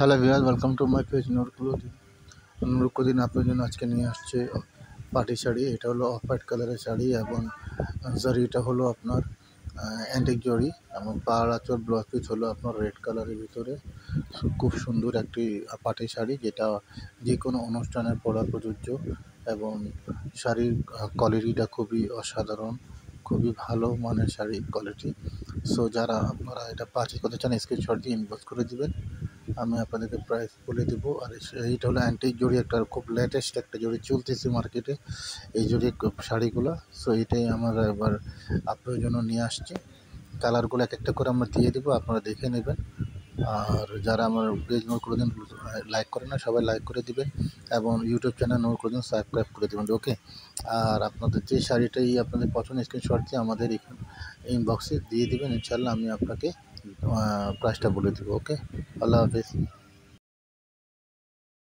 Hello viewers, welcome to my page Noor clothing. Noor clothing আপনার জন্য আজকে নিয়ে আসছে পার্টি শাড়ি। এটা হলো অফ হোয়াইট কালারের শাড়ি এবং জারিটা হলো আপনার অ্যান্টিক জরি এবং পাড় আঁচল ব্লাউজ পিস হলো আপনার রেড কালারের ভিতরে। খুব সুন্দর একটি পার্টি শাড়ি, যেটা যে কোনো অনুষ্ঠানের পরা প্রযোজ্য এবং শাড়ির কোয়ালিটিটা খুবই অসাধারণ, খুবই ভালো মানের শাড়ির কোয়ালিটি। সো যারা আপনারা এটা পারচেজ করতে চান স্ক্রিনশট দিয়ে ইনবক্স করে দিবেন, আমি আপনাদেরকে প্রাইস বলে দেবো। আর এইটা হলো অ্যান্টিক জরি, একটা খুব লেটেস্ট একটা জরি চলতেছে মার্কেটে এই জরি শাড়িগুলো। সো এটাই আমরা এবার আপনার জন্য নিয়ে আসছি। কালারগুলো এক একটা করে আমরা দিয়ে দেবো, আপনারা দেখে নেবেন। আর যারা আমার পেজ নূর ক্লোদিং লাইক করে না, সবাই লাইক করে দিবেন এবং ইউটিউব চ্যানেল নূর ক্লোদিং সাবস্ক্রাইব করে দেবেন, ওকে। আর আপনাদের যে শাড়িটাই আপনাদের পছন্দ স্ক্রিনশট দিয়ে আমাদের ইনবক্সে দিয়ে দেবেন, ইনশাল্লাহ আমি আপনাকে প্রাইসটা বলে দেবো, ওকে। আল্লাহ হাফেজ।